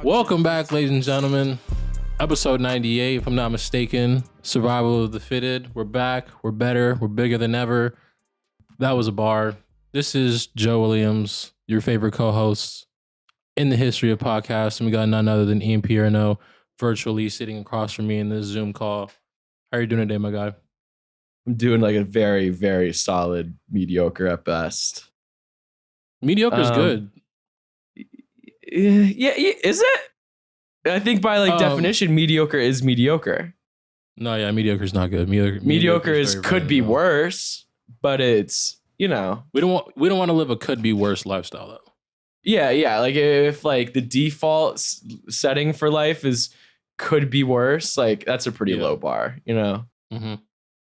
Welcome back, ladies and gentlemen. Episode 98, if I'm not mistaken. Survival of the Fitted. We're back. We're better. We're bigger than ever. That was a bar. This is Joe Williams, your favorite co-host in the history of podcasts. And we got none other than Ian Pierno virtually sitting across from me in this Zoom call. How are you doing today, my guy? I'm doing like a very, very solid mediocre at best. Mediocre's good. Yeah, is it? I think by definition, mediocre is mediocre. No, yeah, mediocre's not good. Mediocre is could be worse, but it's, you know. We don't want to live a could be worse lifestyle though. Yeah. Like if like the default setting for life is could be worse, like that's a pretty low bar, you know. Mm-hmm.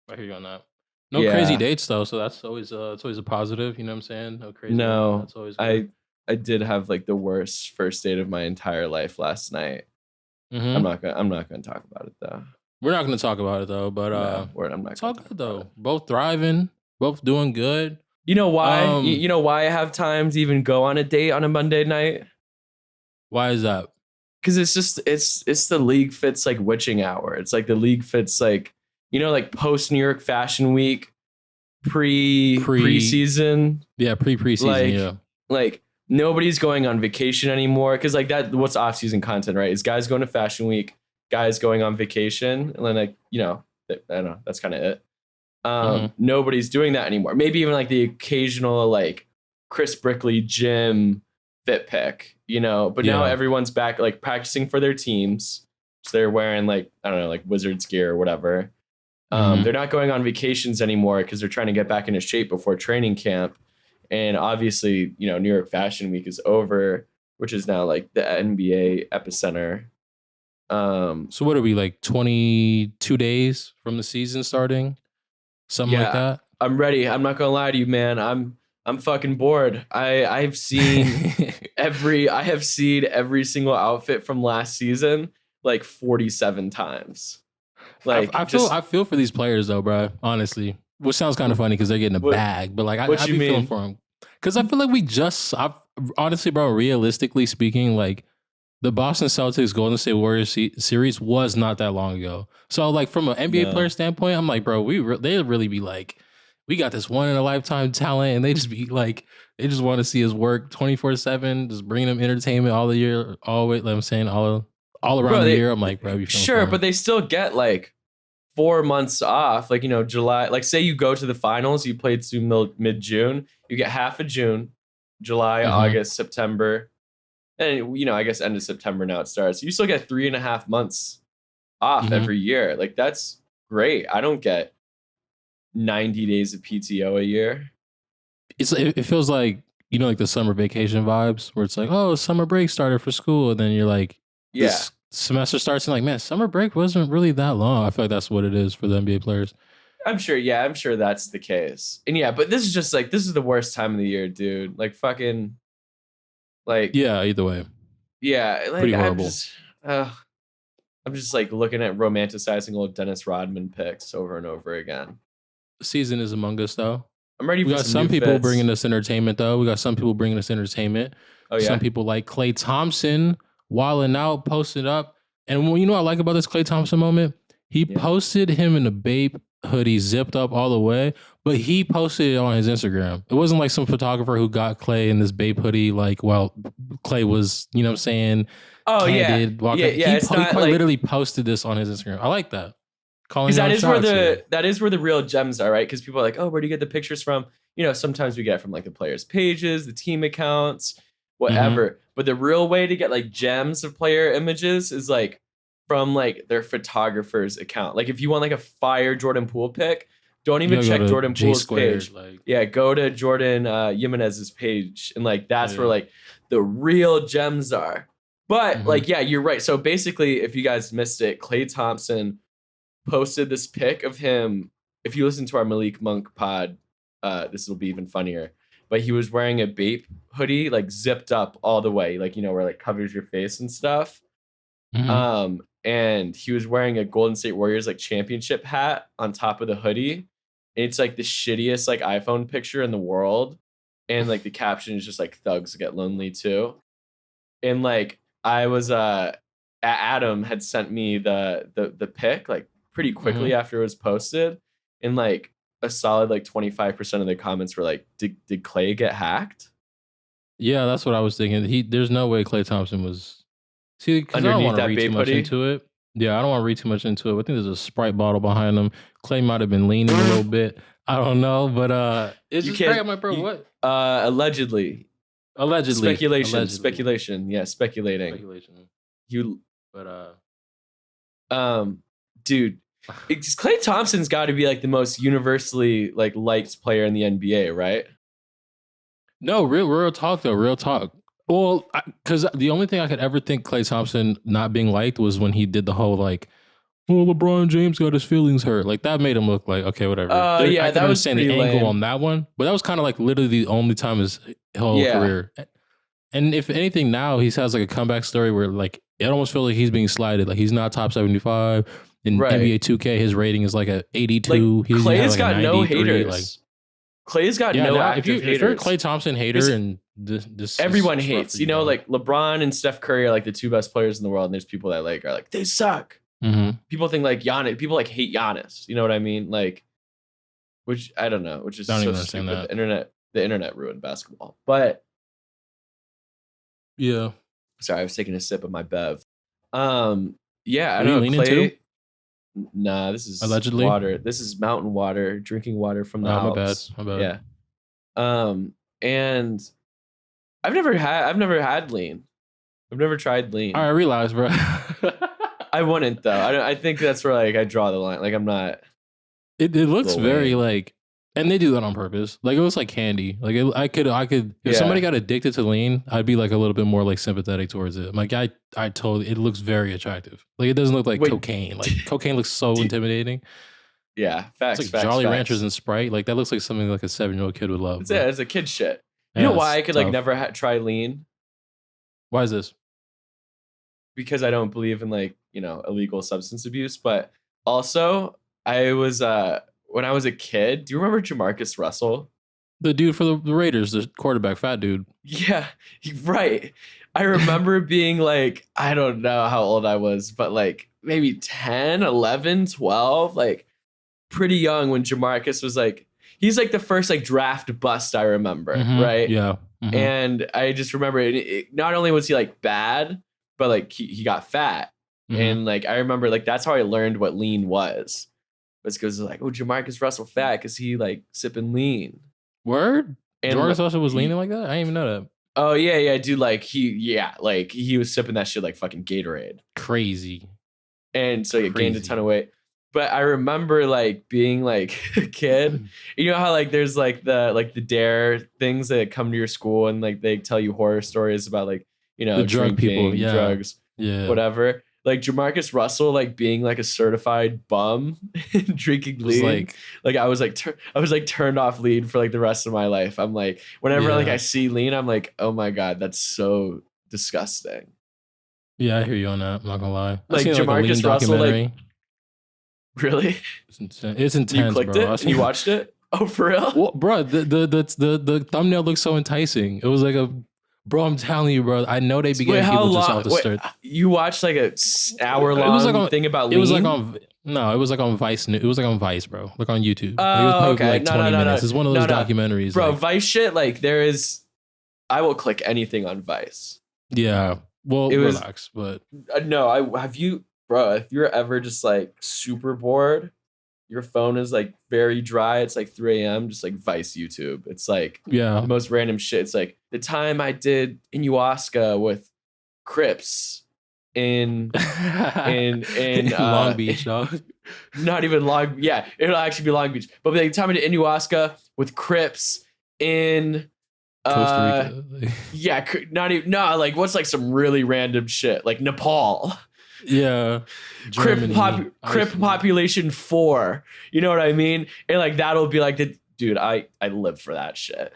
I hear you on that. No crazy dates though, so that's always it's always a positive. You know what I'm saying? No crazy. No, that's always good. I did have like the worst first date of my entire life last night. Mm-hmm. I'm not gonna talk about it though. We're not gonna talk about it though, but I'm not. It's all good though. Both thriving, both doing good. You know why? You know why I have time to even go on a date on a Monday night? Why is that? Because it's the LeagueFits like witching hour. It's like the LeagueFits like, you know, like post New York Fashion Week, preseason. Yeah, preseason. Like nobody's going on vacation anymore because like that. What's off season content, right? Is guys going to Fashion Week, guys going on vacation, and then like I don't know. That's kind of it. Nobody's doing that anymore. Maybe even like the occasional like Chris Brickley gym fit pick, you know. But now everyone's back like practicing for their teams. So they're wearing like I don't know, like Wizards gear or whatever. They're not going on vacations anymore because they're trying to get back into shape before training camp. And obviously, you know, New York Fashion Week is over, which is now like the NBA epicenter. So what are we, like 22 days from the season starting? Something like that? I'm ready. I'm not gonna lie to you, man. I'm fucking bored. I've seen every single outfit from last season like 47 times. Like I feel for these players though, bro. Honestly, which sounds kind of funny because they're getting a bag, but like I be feeling for them because I feel like honestly, bro. Realistically speaking, like the Boston Celtics Golden State Warriors series was not that long ago. So like from an NBA player standpoint, I'm like, bro, they'd really be like, we got this one in a lifetime talent, and they just be like, they just want to see his work 24/7, just bringing them entertainment all the year, always. Like I'm saying all around the year. I'm like, bro, sure, but they still get like 4 months off. Like, you know, July, like say you go to the finals, you played through mid-June, you get half of June, July, August, September, and, you know, I guess end of September now it starts. You still get 3.5 months off every year. Like, that's great. I don't get 90 days of PTO a year. It feels like, you know, like the summer vacation vibes where it's like, oh, summer break started for school. And then you're like, this semester starts and like, man, summer break wasn't really that long. I feel like that's what it is for the NBA players. I'm sure that's the case. And but this is just like, this is the worst time of the year, dude. Like fucking, like. Yeah, either way. Yeah. Like, pretty horrible. I'm just like looking at romanticizing old Dennis Rodman picks over and over again. The season is among us though. I'm ready for We got some people bringing us entertainment though. Oh, yeah? Some people like Klay Thompson wilding out, posted up. And you know what I like about this Klay Thompson moment? He posted him in a Bape hoodie zipped up all the way, but he posted it on his Instagram. It wasn't like some photographer who got Klay in this Bape hoodie, like while Klay was, you know what I'm saying? Oh, candid, yeah. He quite literally posted this on his Instagram. I like that. Because that is where the real gems are, right? Because people are like, oh, where do you get the pictures from? You know, sometimes we get from like the players' pages, the team accounts, whatever. But the real way to get like gems of player images is like from like their photographer's account. Like if you want like a fire Jordan Poole pic, don't even check Jordan Poole's page. Go to Jordan Jimenez's page, and like that's where like the real gems are. But like, yeah, you're right. So basically, if you guys missed it, Klay Thompson posted this pic of him. If you listen to our Malik Monk pod, this will be even funnier. But he was wearing a Bape hoodie, like zipped up all the way, like, you know, where like covers your face and stuff. And he was wearing a Golden State Warriors like championship hat on top of the hoodie. And it's like the shittiest like iPhone picture in the world. And like the caption is just like thugs get lonely too. and like I was Adam had sent me the pic like pretty quickly after it was posted, and like a solid like 25% of the comments were like, did Clay get hacked? Yeah, that's what I was thinking. There's no way Klay Thompson was. See, because I don't want to read too much into it. Yeah, I don't want to read too much into it. I think there's a Sprite bottle behind him. Clay might have been leaning a little bit. I don't know, but it's just great. I'm like, bro, what? Allegedly. Speculation. Speculation. Yeah, speculating. Dude, Klay Thompson's got to be like the most universally like liked player in the NBA, right? No, real talk though. Real talk. Well, because the only thing I could ever think Klay Thompson not being liked was when he did the whole like, well, LeBron James got his feelings hurt. Like that made him look like, okay, whatever. Yeah, I can understand the angle on that one, but that was kind of like literally the only time his whole career. And if anything, now he has like a comeback story where like it almost feels like he's being slighted. Like he's not top 75 in NBA 2K. His rating is like a 82. Like, Clay's got no haters. Like Clay's got no active haters. If you're a Klay Thompson hater and this everyone hates, you know, like LeBron and Steph Curry are like the two best players in the world, and there's people that like are like they suck. People think like Giannis. People like hate Giannis. You know what I mean? Like, which I don't know. Which is so stupid. The internet ruined basketball. But yeah. Sorry, I was taking a sip of my bev. Yeah, I don't know. Clay. Nah, this is allegedly water. This is mountain water. Drinking water from the Alps. My bad. Yeah. And I've never had lean. I've never tried lean. I realize, bro. I wouldn't though. I think that's where like I draw the line. Like I'm not. It looks very like, and they do that on purpose. Like it looks like candy. Like I could. If somebody got addicted to lean, I'd be like a little bit more like sympathetic towards it. Like I totally. It looks very attractive. Like it doesn't look like cocaine. Like cocaine looks so intimidating. Yeah, facts. It's like Jolly Ranchers and Sprite. Like that looks like something like a 7-year-old kid would love. It's a kid shit. You know why I could like never try lean? Why is this? Because I don't believe in like, you know, illegal substance abuse, but also I was when I was a kid, do you remember Jamarcus Russell? The dude for the Raiders, the quarterback, fat dude. Yeah, right. I remember being like, I don't know how old I was, but like maybe 10, 11, 12, like pretty young when Jamarcus was like, he's like the first like draft bust I remember, right? Yeah. And I just remember it, not only was he like bad, but like he got fat. And like I remember like that's how I learned what lean was. Was because like, oh, Jamarcus Russell fat because he like sipping lean. Word? And Jamarcus Russell was leaning like that? I didn't even know that. Oh yeah, dude. Like he was sipping that shit like fucking Gatorade. Crazy. And so he gained a ton of weight. But I remember like being like a kid. You know how like there's like the dare things that come to your school and like they tell you horror stories about like, you know, the drug people, drugs, whatever. Like Jamarcus Russell, like being like a certified bum and drinking lean. Like I was like turned off lean for like the rest of my life. I'm like, whenever like I see lean, I'm like, oh my God, that's so disgusting. Yeah, I hear you on that. I'm not gonna lie. Like Jamarcus Russell, like really? It's intense. You clicked bro. it and you watched it? Oh, for real? Well, bro, the thumbnail looks so enticing. It was like a. Bro, I'm telling you, bro. I know they began people just off the start. You watched like a hour-long thing about lean? It was like on it was like on Vice. It was like on Vice, bro. Like on YouTube. Oh, it was probably okay. like 20 minutes. It's one of those documentaries. Bro, like, Vice shit, like there is. I will click anything on Vice. Yeah. Well, relax, but no. Have you, bro? If you're ever just like super bored, your phone is like very dry. It's like 3 a.m. Just like Vice YouTube. It's like the most random shit. It's like the time I did ayahuasca with Crips in Long Beach, dog. Not even Long. Yeah, it'll actually be Long Beach. But the time I did ayahuasca with Crips in Costa Rica. Yeah, not even like what's like some really random shit like Nepal. Yeah. Crip population 4. You know what I mean? And like that'll be like dude, I live for that shit.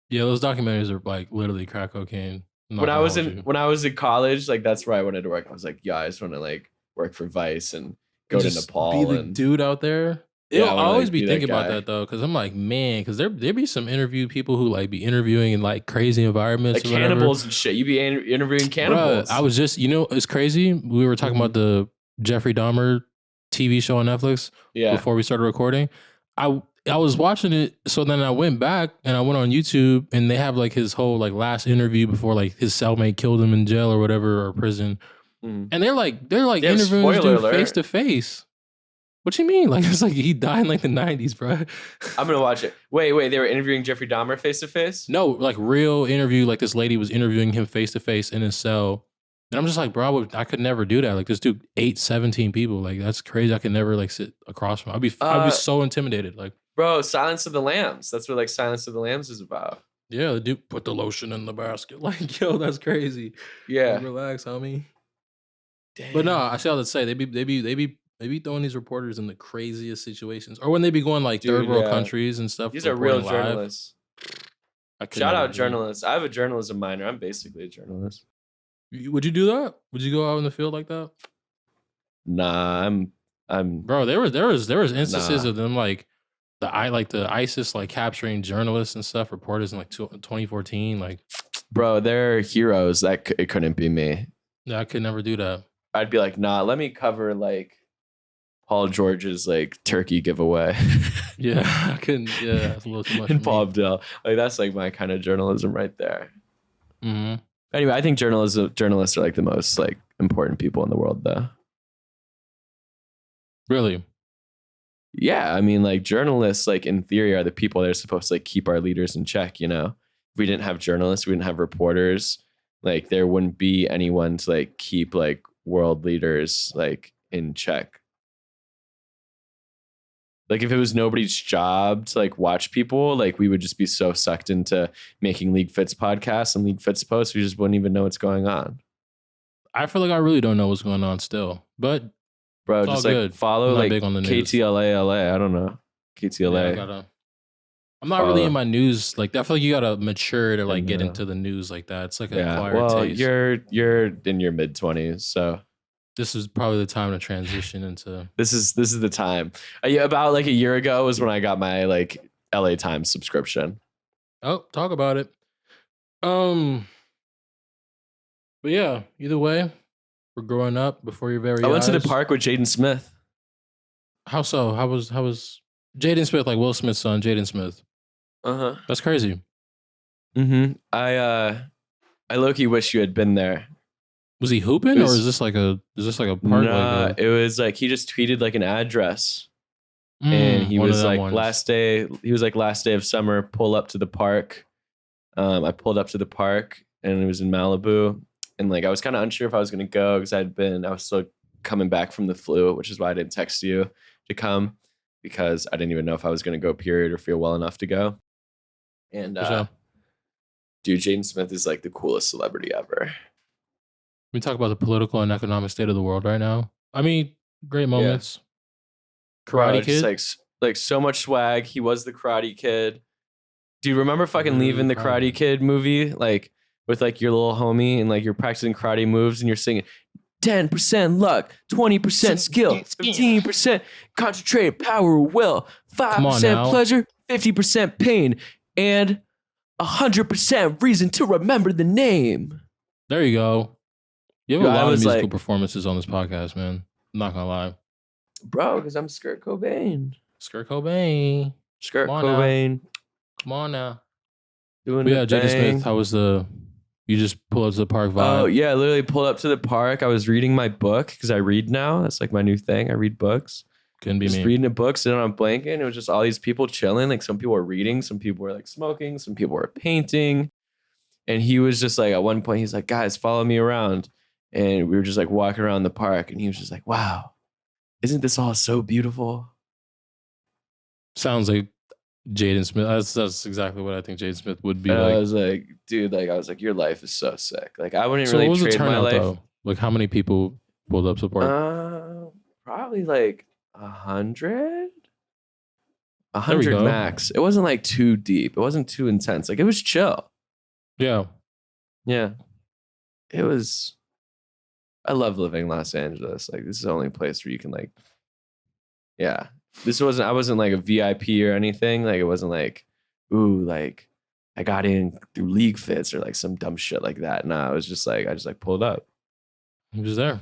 Yeah, those documentaries are like literally crack cocaine. When I was in college, like that's where I wanted to work. I was like, yeah, I just want to like work for Vice and go to Nepal be the dude out there. I'll always be thinking about that though, because I'm like, man, because there be some interview people who like be interviewing in like crazy environments, like cannibals and shit. You be interviewing cannibals. Bruh, I was just, it's crazy. We were talking about the Jeffrey Dahmer TV show on Netflix before we started recording. I was watching it, so then I went back and I went on YouTube, and they have like his whole like last interview before like his cellmate killed him in jail or whatever, or prison, and they're like interviewing this dude face to face. What you mean? Like, it's like he died in like the 90s, bro. I'm gonna watch it. Wait, they were interviewing Jeffrey Dahmer face to face? No, like real interview. Like this lady was interviewing him face to face in his cell. And I'm just like, bro, I could never do that. Like this dude ate 17 people. Like that's crazy. I could never like sit across from him. I'd be so intimidated. Like, bro, Silence of the Lambs. That's what like Silence of the Lambs is about. Yeah, the dude put the lotion in the basket. Like, yo, that's crazy. Yeah. Like, relax, homie. Damn. But no, I see how to say they be throwing these reporters in the craziest situations, or when they be going like third world countries and stuff. These are real journalists. Shout out journalists. I have a journalism minor. I'm basically a journalist. Would you do that? Would you go out in the field like that? Nah, I'm. Bro, there was instances of them like the ISIS like capturing journalists and stuff, reporters in like 2014. Like, bro, they're heroes. It couldn't be me. Yeah, I could never do that. I'd be like, nah, let me cover like Paul George's like turkey giveaway. Yeah, I couldn't. Yeah, that's a little too much. And Paul Abdel, like that's like my kind of journalism right there. Mm-hmm. Anyway, I think journalists are like the most like important people in the world, though. Really? Yeah, I mean, like journalists, like in theory, are the people that are supposed to like keep our leaders in check. You know, if we didn't have journalists, we didn't have reporters. Like there wouldn't be anyone to like keep like world leaders like in check. Like if it was nobody's job to like watch people, like we would just be so sucked into making LeagueFits podcasts and LeagueFits posts, we just wouldn't even know what's going on. I feel like I really don't know what's going on still, but bro, just like good. Follow like KTLA LA. I don't know KTLA. Yeah, I'm not really in my news like that. I feel like you gotta mature to like get into the news like that. It's like an acquired taste. You're in your mid-20s, so. This is probably the time to transition into. This is the time. About like a year ago was when I got my like LA Times subscription. Oh, talk about it. But yeah, either way, we're growing up before your very eyes. I went to the park with Jaden Smith. How so? How was Jaden Smith, like Will Smith's son, Jaden Smith? That's crazy. I low-key wish you had been there. Was he hooping, or is this like a park? Nah, it was like he just tweeted like an address, and he was like last day of summer. Pull up to the park. I pulled up to the park, and it was in Malibu, and like I was kind of unsure if I was gonna go because I was still coming back from the flu, which is why I didn't text you to come because I didn't even know if I was gonna go period or feel well enough to go. And dude, Jaden Smith is like the coolest celebrity ever. We talk about the political and economic state of the world right now. I mean, great moments. Yeah. Karate Kid, like so much swag. He was the Karate Kid. Do you remember fucking leaving the Karate Kid movie, like with like your little homie and like you're practicing karate moves and you're singing 10% luck, 20% skill, 15% concentrated power of will, 5% pleasure, 50% pain, and 100% reason to remember the name. There you go. You have a lot of musical performances on this podcast, man. I'm not gonna lie. Bro, because I'm Skirt Cobain. Skirt Cobain. Skirt Cobain. Come on now. Doing the thing. Jaden Smith, how was you just pull up to the park vibe? Oh, yeah, I literally pulled up to the park. I was reading my book because I read now. That's like my new thing. I read books. Couldn't be me. Just reading a book, sitting on a blanket, and it was just all these people chilling. Like some people were reading, some people were like smoking, some people were painting. And he was just like, at one point, he's like, guys, follow me around. And we were just like walking around the park, and he was just like, wow, isn't this all so beautiful? Sounds like Jaden Smith. That's exactly what I think Jaden Smith would be like. I was like, dude, like, I was like, your life is so sick. Like, I wouldn't really trade my life. Though? Like, how many people pulled up support? Probably like 100. 100 max. It wasn't like too deep. It wasn't too intense. Like, it was chill. Yeah. Yeah. It was... I love living in Los Angeles. Like, this is the only place where you can like, I wasn't like a VIP or anything. Like it wasn't like, ooh, like I got in through LeagueFits or like some dumb shit like that. Nah, I was just like, I just like pulled up. He was there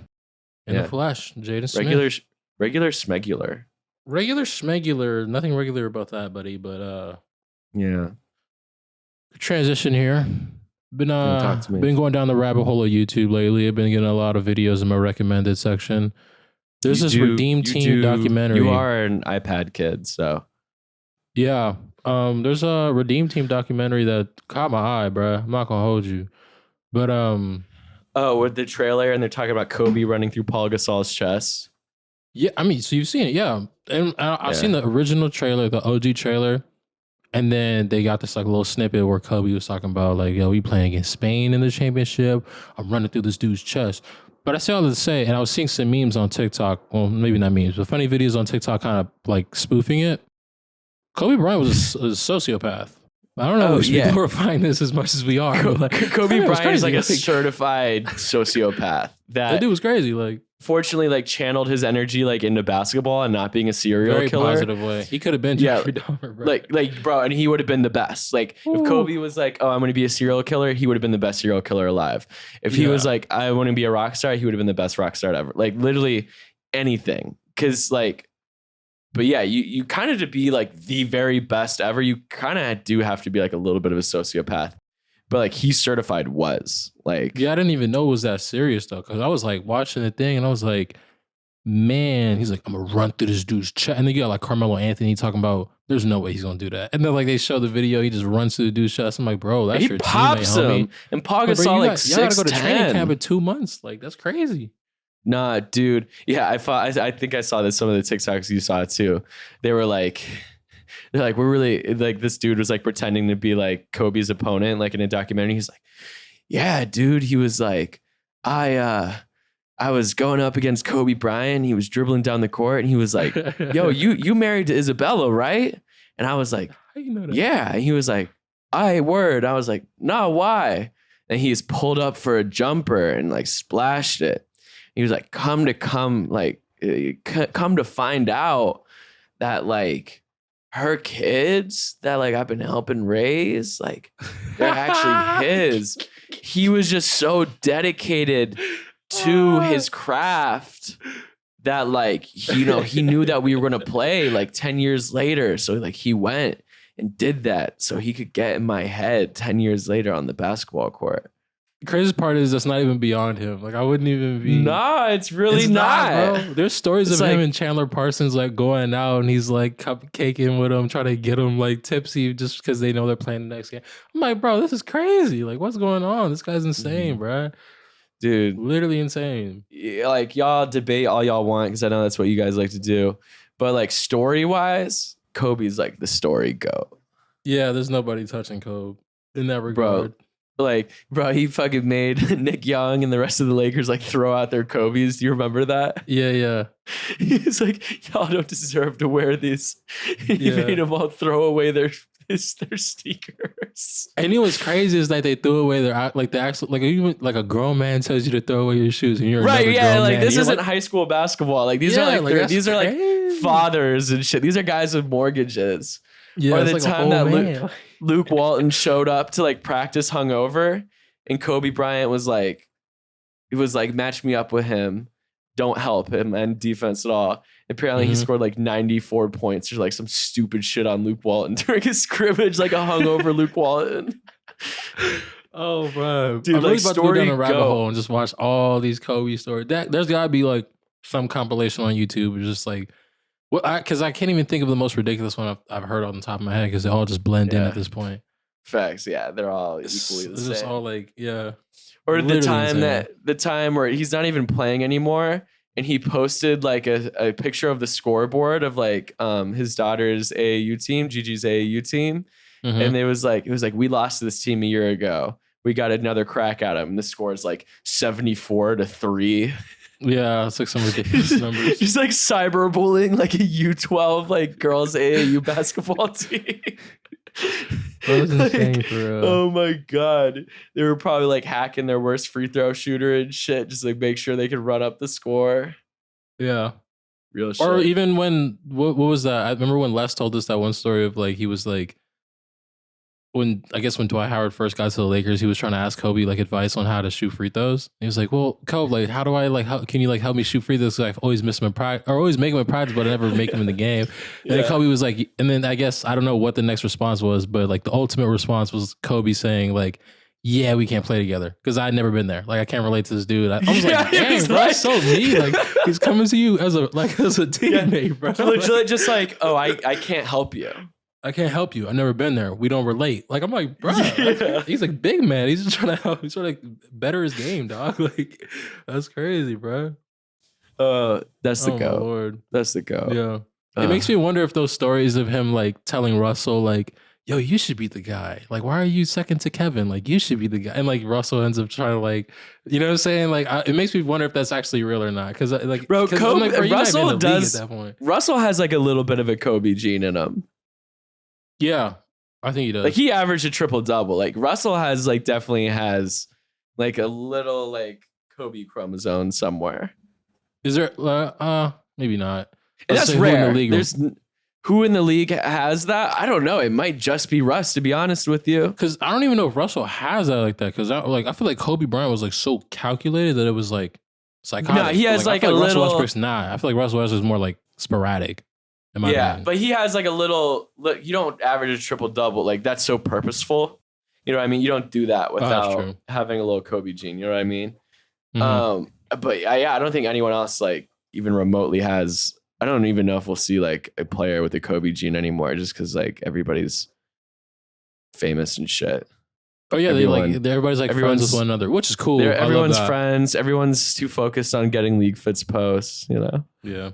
in the flesh. Jaden Smith. Regular smegular. Regular schmegular. Nothing regular about that, buddy. But yeah. Transition here. Been going down the rabbit hole of YouTube lately. I've been getting a lot of videos in my recommended section. There's this Redeem Team documentary. You are an iPad kid, so yeah. There's a Redeem Team documentary that caught my eye, bro. I'm not gonna hold you, but with the trailer and they're talking about Kobe running through Paul Gasol's chest. Yeah, I mean, so you've seen it, yeah, and I've seen the original trailer, the OG trailer. And then they got this like little snippet where Kobe was talking about like, yo, we playing against Spain in the championship. I'm running through this dude's chest. But I say all that to say, and I was seeing some memes on TikTok. Well, maybe not memes, but funny videos on TikTok kind of like spoofing it. Kobe Bryant was a sociopath. I don't know if we're glorifying this as much as we are. Kobe Bryant is like a certified sociopath. That dude was crazy. Like, fortunately, like channeled his energy like into basketball and not being a serial very killer. Positive way. He could have been Jeffrey Dahmer, bro. Like, bro, and he would have been the best. Like, if Kobe was like, "Oh, I'm going to be a serial killer," he would have been the best serial killer alive. If he was like, "I want to be a rock star," he would have been the best rock star ever. Like, literally anything. Because like, but yeah, you kind of to be like the very best ever, you kind of do have to be like a little bit of a sociopath. But like he certified was like, yeah, I didn't even know it was that serious though, because I was like watching the thing and I was like, man, he's like, I'm gonna run through this dude's chest, and then you got like Carmelo Anthony talking about, there's no way he's gonna do that, and then like they show the video, he just runs through the dude's chest. I'm like, bro, that's your pops teammate, him. Homie. And Paul Gasol like 6'10". You gotta go to training camp in 2 months. Like that's crazy. Nah, dude. Yeah, I think I saw this. Some of the TikToks you saw it too. They were like. They're like, we're really like, this dude was like pretending to be like Kobe's opponent, like in a documentary. He's like, yeah, dude. He was like, I was going up against Kobe Bryant. He was dribbling down the court and he was like, yo, you married to Isabella, right? And I was like, how you know that? Yeah. And he was like, word. I was like, no, why? And he's pulled up for a jumper and like splashed it. He was like, come to find out that like, her kids that like I've been helping raise, like they're actually his. He was just so dedicated to his craft that like, he knew that we were going to play like 10 years later. So like he went and did that so he could get in my head 10 years later on the basketball court. The craziest part is that's not even beyond him. Like I wouldn't even be. Nah, it's really not, bro. There's stories of him and Chandler Parsons like going out and he's like cupcaking with him, trying to get him like tipsy just because they know they're playing the next game. I'm like, bro, this is crazy. Like, what's going on? This guy's insane, bro. Dude, literally insane. Like y'all debate all y'all want because I know that's what you guys like to do, but like story wise, Kobe's like the story goat. Yeah, there's nobody touching Kobe in that regard. Bro, he fucking made Nick Young and the rest of the Lakers like throw out their Kobe's. Do you remember that? Yeah. He's like, y'all don't deserve to wear these. He made them all throw away their sneakers. And it was crazy is that they threw away their like the actual like even like a grown man tells you to throw away your shoes and you're right. Yeah, like man. this isn't high school basketball. Like these are like these are like fathers and shit. These are guys with mortgages. Yeah, or the time that Luke Walton showed up to like practice hungover and Kobe Bryant was like, match me up with him. Don't help him and defense at all. Apparently he scored like 94 points or like some stupid shit on Luke Walton during a scrimmage, like a hungover Luke Walton. Oh, bro. Dude, I'm really about to go down a rabbit hole and just watch all these Kobe stories. There's got to be like some compilation on YouTube. It's just like, because I can't even think of the most ridiculous one I've heard on the top of my head because they all just blend in at this point. Facts, yeah, they're all equally the same. It's just all like, yeah. Or the time where he's not even playing anymore, and he posted like a picture of the scoreboard of like his daughter's AAU team, Gigi's AAU team, and it was like we lost to this team a year ago. We got another crack at him. And the score is like 74-3. Yeah, it's like some ridiculous numbers. Just like cyberbullying like a U12 like girls AAU basketball team. That was insane for real. Oh my god. They were probably like hacking their worst free throw shooter and shit, just like make sure they could run up the score. Yeah. Real shit. Or even when what was that? I remember when Les told us that one story of like he was like when Dwight Howard first got to the Lakers, he was trying to ask Kobe like advice on how to shoot free throws. He was like, "Well, Kobe, like how do I like how can you like help me shoot free throws? I've always missed them in practice, or always make them in practice, but I never make them in the game." And then Kobe was like, and then I guess I don't know what the next response was, but like the ultimate response was Kobe saying like, "Yeah, we can't play together because I'd never been there. Like I can't relate to this dude." I was like, "Dang, bro, that's so mean." Like he's coming to you as a teammate, bro. Literally just like, "Oh, I can't help you. I can't help you. I've never been there. We don't relate." Like I'm like, bro, he's like big man. He's just trying to help. He's trying to better his game, dog. Like that's crazy, bro. That's the go. Lord. That's the go. Yeah. It makes me wonder if those stories of him like telling Russell like, "Yo, you should be the guy. Like, why are you second to Kevin? Like, you should be the guy." And like Russell ends up trying to like, you know what I'm saying? Like, it makes me wonder if that's actually real or not. Because like, bro, Kobe, like, Russell does. At that point. Russell has like a little bit of a Kobe gene in him. Yeah, I think he does. Like he averaged a triple double. Like Russell has like definitely has like a little like Kobe chromosome somewhere. Is there? Maybe not. And that's rare. Who in the league has that? I don't know. It might just be Russ, to be honest with you. Because I don't even know if Russell has that like that. Because I feel like Kobe Bryant was like so calculated that it was like psychotic. No, he has like a little. Russell Westbrook's not. I feel like Russell Westbrook's more like sporadic. Yeah, but he has like a little. Look, you don't average a triple double. Like that's so purposeful. You know what I mean? You don't do that without having a little Kobe gene. You know what I mean? Mm-hmm. But yeah, I don't think anyone else like even remotely has. I don't even know if we'll see like a player with a Kobe gene anymore, just because like everybody's famous and shit. Oh yeah, everybody's like friends with one another, which is cool. Everyone's friends. Everyone's too focused on getting LeagueFits posts. You know? Yeah.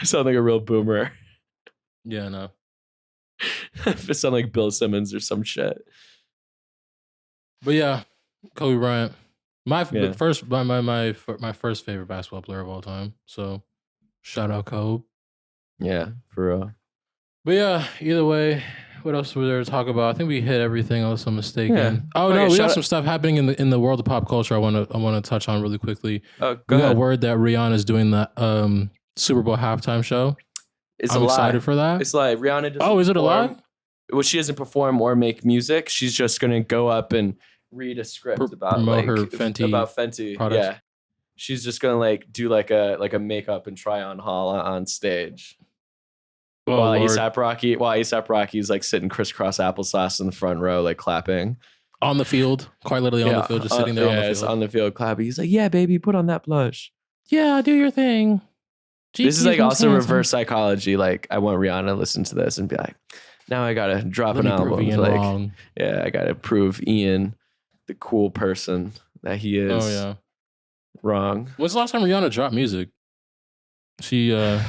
I sound like a real boomer. Yeah, no. I sound like Bill Simmons or some shit. But yeah, Kobe Bryant, my first favorite basketball player of all time. So shout out Kobe. Yeah, for real. But yeah, either way, what else was there to talk about? I think we hit everything unless I'm mistaken. Yeah. Oh no, we got some stuff happening in the world of pop culture. I want to touch on really quickly. Oh, we got word that Rihanna's doing the Super Bowl halftime show. I'm excited for that. It's like Rihanna doesn't. Oh, is it a lie? Well, she doesn't perform or make music. She's just gonna go up and read a script about like, her Fenty products. Yeah, she's just gonna like do like a makeup and try on haul on stage. While ASAP Rocky's like sitting crisscross applesauce in the front row, like clapping on the field, quite literally on the field, just sitting there on the field. On the field clapping. He's like, "Yeah, baby, put on that blush. Yeah, do your thing." This is like also reverse psychology. Like I want Rihanna to listen to this and be like, now I gotta drop an album. Like, yeah, I gotta prove Ian the cool person that he is. Oh yeah, wrong. When's the last time Rihanna dropped music? She I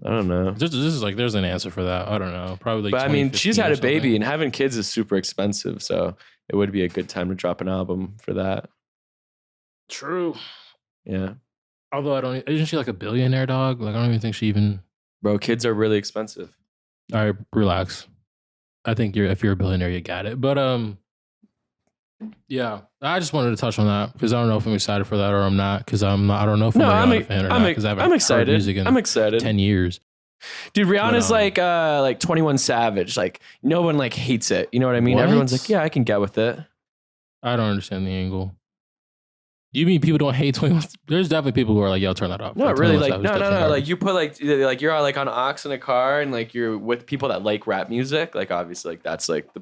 don't know. This is like there's an answer for that. I don't know. Probably. But I mean, she's had a baby, and having kids is super expensive, so it would be a good time to drop an album for that. True. Yeah. Although isn't she like a billionaire, dog? Like I don't even think she even. Bro, kids are really expensive. All right, relax. I think if you're a billionaire, you got it. But yeah, I just wanted to touch on that because I don't know if I'm excited for that or I'm not. Because I don't know if I'm a fan or not. Because I'm excited. I'm excited. 10 years. Dude, Rihanna's like 21 Savage. Like no one like hates it. You know what I mean? What? Everyone's like, yeah, I can get with it. I don't understand the angle. You mean people don't hate 21? There's definitely people who are like, yo, turn that off. No, like, really, like, no. Like, you put like you're like on aux in a car and like you're with people that like rap music. Like, obviously, like that's like the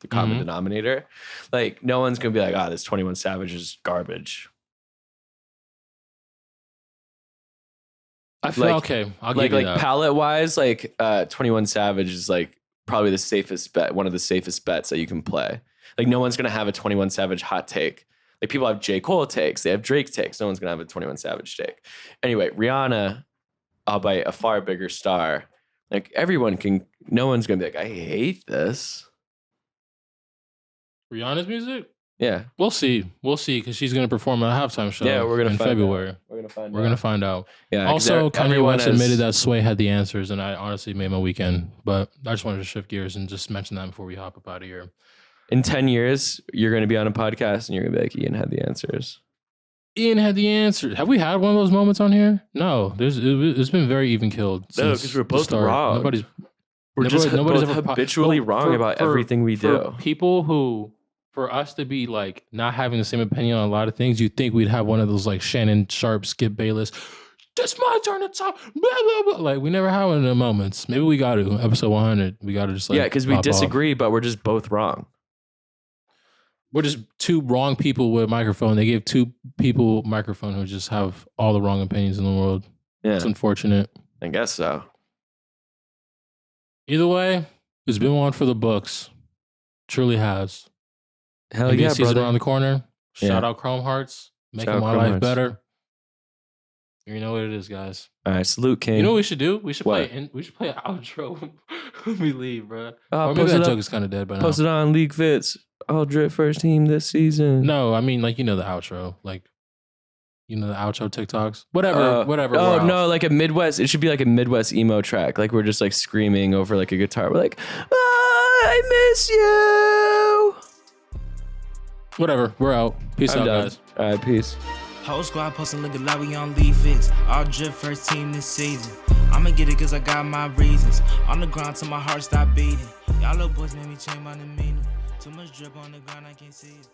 common denominator. Like, no one's gonna be like, this 21 Savage is garbage. I feel like, okay. I'll give you that. Like palette wise, like 21 Savage is like probably the safest bet, one of the safest bets that you can play. Like, no one's gonna have a 21 Savage hot take. Like people have J. Cole takes, they have Drake takes. No one's gonna have a 21 Savage take. Anyway, Rihanna, albeit a far bigger star, like everyone can. No one's gonna be like, I hate this. Rihanna's music? Yeah, we'll see because she's gonna perform at a halftime show. Yeah, we're gonna in find February. Out. We're gonna find out. Yeah. Also, Kanye West admitted that Sway had the answers, and I honestly made my weekend. But I just wanted to shift gears and just mention that before we hop up out of here. In 10 years, you're going to be on a podcast and you're going to be like, Ian had the answers. Ian had the answer. Have we had one of those moments on here? No. It's been very even killed. No, because we're both wrong. Nobody's both habitually wrong about everything we do. For people who, for us to be like not having the same opinion on a lot of things, you'd think we'd have one of those like Shannon Sharp, Skip Bayless. This my turn to talk. Blah, blah, blah. Like we never have one of the moments. Maybe we got to episode 100. We got to just like because we disagree, but we're just both wrong. We're just two wrong people with a microphone. They gave two people a microphone who just have all the wrong opinions in the world. Yeah, it's unfortunate. I guess so. Either way, it's been one for the books. Truly has. Hell NBA yeah, season brother. around the corner. Shout out Chrome Hearts. Making my life better. You know what it is, guys. All right, salute, King. You know what we should do? We should play an outro when we leave, bro. Or maybe that joke is kind of dead by now. Post it on LeagueFits. Aldrit first team this season. No, I mean like the outro, like the outro TikToks, whatever. Oh no, like a Midwest. It should be like a Midwest emo track. Like we're just like screaming over like a guitar. We're like, I miss you. Whatever. We're out. Peace out, guys. All right, peace. Whole squad posting look like we on LeagueFits. Aldrit first team this season. I'ma get it cause I got my reasons. On the ground till my heart stop beating. Y'all little boys made me change my demeanor. Too much drip on the ground, I can't see it.